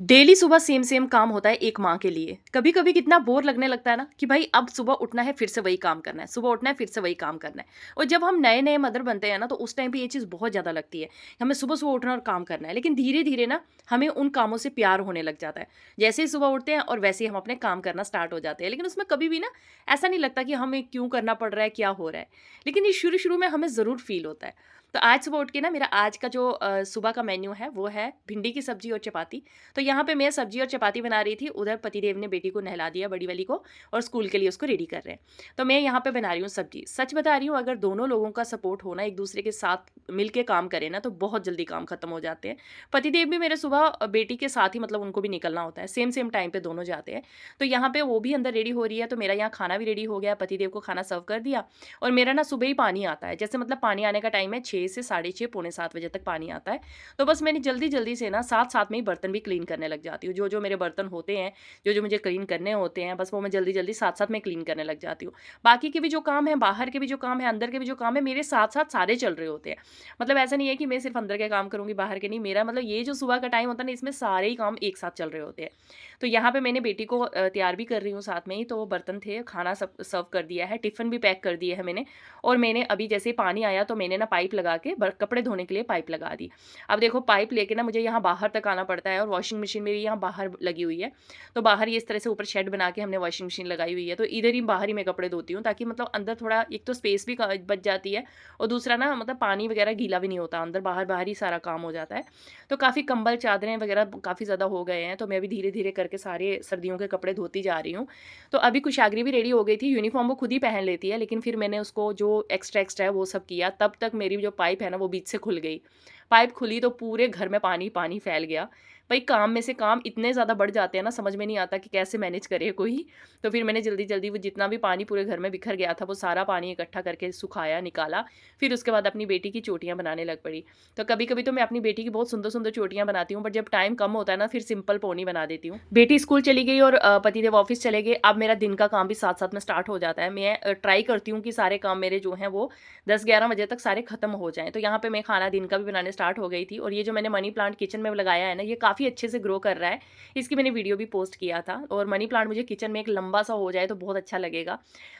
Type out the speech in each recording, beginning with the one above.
Daily सुबह same same काम होता है एक माँ के लिए। कभी-कभी कितना बोर लगने लगता है ना कि भाई अब सुबह उठना है, फिर से वही काम करना है, सुबह उठना है, फिर से वही काम करना है। और जब हम नए-नए मदर बनते हैं ना, तो उस टाइम पे ये चीज़ बहुत ज़्यादा लगती है कि हमें सुबह-सुबह उठना और काम करना है। लेकिन धीरे-धीरे ना हमें उन कामों से प्यार होने लग जाता है। जैसे ही सुबह उठते हैं और वैसे ही हम अपने काम करना स्टार्ट हो जाते हैं। लेकिन उसमें कभी भी ना ऐसा नहीं लगता कि हमें क्यों करना पड़ रहा है, क्या हो रहा है। लेकिन ये शुरू-शुरू में हमें ज़रूर फ़ील होता है। तो आज सुबह उठ के ना मेरा आज का जो सुबह का मेन्यू है, वो है भिंडी की सब्ज़ी और चपाती। तो यहाँ पे मैं सब्जी और चपाती बना रही थी, उधर पतिदेव ने बेटी को नहला दिया बड़ी वाली को और स्कूल के लिए उसको रेडी कर रहे हैं। तो मैं यहाँ पे बना रही हूँ सब्जी। सच बता रही हूँ अगर दोनों लोगों का सपोर्ट हो ना, एक-दूसरे के साथ मिल के काम करें ना, तो बहुत जल्दी काम खत्म हो जाते हैं। पतिदेव भी मेरे सुबह बेटी के साथ ही मतलब उनको भी निकलना होता है, सेम-सेम टाइम पे दोनों जाते हैं। तो यहाँ पे वो भी अंदर रेडी हो रही है, तो मेरा यहाँ खाना भी रेडी हो गया, पतिदेव को खाना सर्व कर दिया और मेरा ना सुबह ही पानी आता है। जैसे मतलब पानी आने का टाइम है 6 से साढ़े 6, पौने 7 बजे तक पानी आता है। तो बस मैंने जल्दी-जल्दी से ना साथ-साथ में ही बर्तन भी क्लीन करने लग जाती हूँ। जो-जो मेरे बर्तन होते हैं, जो-जो मुझे क्लीन करने होते हैं, बस वो मैं जल्दी-जल्दी साथ-साथ में क्लीन करने लग जाती हूँ। बाकी के भी जो काम हैं, बाहर के भी जो काम हैं, अंदर के भी जो काम हैं, मेरे साथ-साथ सारे चल रहे होते हैं। मतलब ऐसा नहीं है कि मैं सिर्फ़ अंदर के काम करूँगी, बाहर के नहीं। मेरा मतलब ये जो सुबह का टाइम होता है ना, इसमें सारे ही काम एक साथ चल रहे होते हैं। तो यहाँ पे मैंने बेटी को तैयार भी कर रही हूँ साथ में ही, तो वो बर्तन थे, खाना सब सर्व कर दिया है, टिफ़िन भी पैक कर दिए है मैंने और मैंने अभी जैसे ही पानी आया, तो मैंने ना पाइप लगा के ब कपड़े धोने के लिए पाइप लगा दी। अब देखो पाइप लेके ना मुझे यहाँ बाहर तक आना पड़ता है और वॉशिंग मशीन मेरी यहाँ बाहर लगी हुई है। तो बाहर ही इस तरह से ऊपर शेड बना के हमने वॉशिंग मशीन लगाई हुई है, तो इधर ही बाहर ही मैं कपड़े धोती हूँ ताकि मतलब अंदर थोड़ा एक तो स्पेस भी क बच जाती है और दूसरा ना मतलब पानी वगैरह गीला भी नहीं होता, अंदर बाहर-बाहर ही सारा काम हो जाता है। तो काफ़ी कंबल, चादरें वगैरह काफ़ी ज़्यादा हो गए हैं, तो मैं अभी धीरे-धीरे करके सारे सर्दियों के कपड़े धोती जा रही हूँ। तो अभी कुशाग्री भी रेडी हो गई थी, यूनिफ़ॉर्म वो खुद ही पहन लेती है, लेकिन फिर मैंने उसको जो एक्स्ट्रा है वो सब किया, तब तक मेरी जो पाइप है ना वो बीच से खुल गई। पाइप खुली तो पूरे घर में पानी पानी फैल गया। भई काम में से काम इतने ज़्यादा बढ़ जाते हैं ना, समझ में नहीं आता कि कैसे मैनेज करे कोई। तो फिर मैंने जल्दी-जल्दी वो जितना भी पानी पूरे घर में बिखर गया था, वो सारा पानी इकट्ठा करके सुखाया, निकाला। फिर उसके बाद अपनी बेटी की चोटियाँ बनाने लग पड़ी। तो कभी-कभी तो मैं अपनी बेटी की बहुत सुंदर-सुंदर चोटियाँ बनाती हूँ, बट जब टाइम कम होता है ना, फिर सिंपल पोनी बना देती हूँ। बेटी स्कूल चली गई और पतिदेव ऑफ़िस चले गए, अब मेरा दिन का काम भी साथ-साथ में स्टार्ट हो जाता है। मैं ट्राई करती हूँ कि सारे काम मेरे जो हैं वो 10-11 बजे तक सारे खत्म हो जाएँ। तो यहाँ पे मैं खाना दिन का भी बनाने स्टार्ट हो गई थी और ये जो मैंने मनी प्लांट किचन में लगाया है ना, ये काफ़ी अच्छे से ग्रो कर रहा है। इसकी मैंने वीडियो भी पोस्ट किया था और मनी प्लांट मुझे किचन में एक लंबा-सा हो जाए तो बहुत अच्छा लगेगा।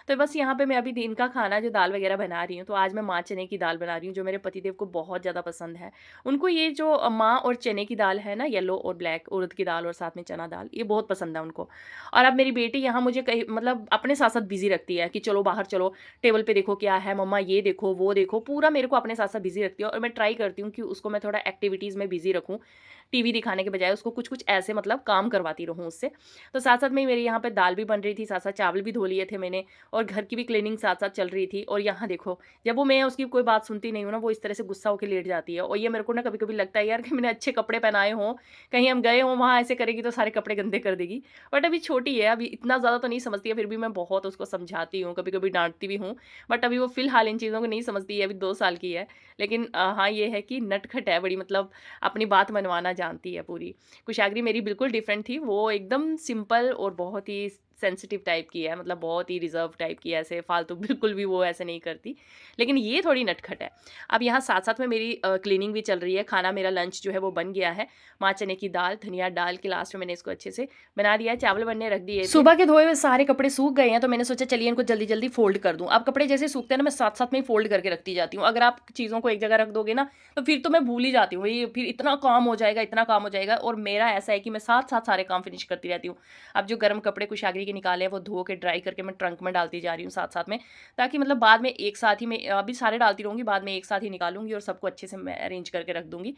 तो बस यहाँ पे मैं अभी दिन का खाना जो दाल वगैरह बना रही हूँ, तो आज मैं माँ चने की दाल बना रही हूँ, जो मेरे पतिदेव को बहुत ज़्यादा पसंद है। उनको ये जो माँ और चने की दाल है ना, येलो और ब्लैक उड़द की दाल और साथ में चना दाल, ये बहुत पसंद है उनको। और अब मेरी बेटी यहाँ मुझे कहीं मतलब अपने साथ-साथ बिज़ी रखती है कि चलो बाहर चलो, टेबल पे देखो क्या है, मम्मा ये देखो, वो देखो, पूरा मेरे को अपने साथ-साथ बिज़ी रखती है और मैं ट्राई करती हूँ कि उसको मैं थोड़ा एक्टिविटीज़ में बिज़ी रखूँ। टीवी दिखाने के बजाय उसको कुछ-कुछ ऐसे मतलब काम करवाती रहूँ उससे। तो साथ-साथ में मेरे यहाँ पे दाल भी बन रही थी, साथ-साथ चावल भी धो लिए थे मैंने और घर की भी क्लीनिंग साथ-साथ चल रही थी और यहाँ देखो, जब वो मैं उसकी कोई बात सुनती नहीं हूँ ना, वो इस तरह से गुस्सा होके लेट जाती है और ये मेरे को ना कभी-कभी लगता है यार कि मैंने अच्छे कपड़े पहनाए हों, कहीं हम गए हों, वहाँ ऐसे करेगी तो सारे कपड़े गंदे कर देगी। बट अभी छोटी है, अभी इतना ज़्यादा तो नहीं समझती है, फिर भी मैं बहुत उसको समझाती हूँ, कभी-कभी डाँटती भी हूँ। बट अभी वो फ़िलहाल इन चीज़ों को नहीं समझती है, अभी 2 साल की है। लेकिन हाँ, ये है कि नटखट है बड़ी, मतलब अपनी बात मनवाना जानती है पूरी। कुशाग्री मेरी बिल्कुल डिफरेंट थी, वो एकदम सिंपल और बहुत ही सेंसिटिव टाइप की है, मतलब बहुत ही रिज़र्व टाइप की है, ऐसे फालतू बिल्कुल भी वो ऐसे नहीं करती। लेकिन ये थोड़ी नटखट है। अब यहाँ साथ-साथ में मेरी क्लीनिंग भी चल रही है, खाना मेरा लंच जो है वो बन गया है। माँ चने की दाल, धनिया डाल के लास्ट में मैंने इसको अच्छे से बना दिया है, चावल बनने रख दिए थे। सुबह के धोए हुए सारे कपड़े सूख गए हैं, तो मैंने सोचा चलिए इनको जल्दी-जल्दी फ़ोल्ड कर दूँ। अब कपड़े जैसे सूखते हैं ना, मैं साथ-साथ में ही फ़ोल्ड करके रखती जाती हूँ। अगर आप चीज़ों को एक जगह रख दोगे ना, तो फिर तो मैं भूल ही जाती हूँ। ये फिर इतना काम हो जाएगा, इतना काम हो जाएगा और मेरा ऐसा है कि मैं साथ-साथ सारे काम फिनिश करती रहती हूँ। अब जो गर्म कपड़े कुशाग्री के निकाले हैं, वो धो के ड्राई करके मैं ट्रंक में डालती जा रही हूँ साथ-साथ में, ताकि मतलब बाद में एक साथ ही मैं अभी सारे डालती रहूँगी, बाद में एक साथ ही निकालूँगी और सबको अच्छे से मैं अरेंज करके रख दूँगी।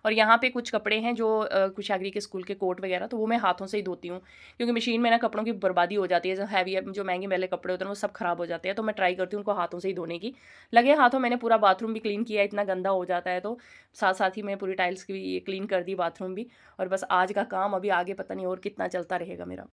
और यहाँ पे कुछ कपड़े हैं जो कुशाग्री के स्कूल के कोट वगैरह, तो वो मैं हाथों से ही धोती हूँ, क्योंकि मशीन में ना कपड़ों की बर्बादी हो जाती है। जो हैवी जो महँगे वाले कपड़े होते हैं, वो सब खराब हो जाते हैं, तो मैं ट्राई करती हूँ उनको हाथों से ही धोने की। लगे हाथों मैंने पूरा बाथरूम भी क्लीन किया, इतना गंदा हो जाता है तो साथ-साथ ही मैं पूरी टाइल्स की भी क्लीन कर दी, बाथरूम भी। और बस आज का काम अभी आगे पता नहीं और कितना चलता रहेगा मेरा।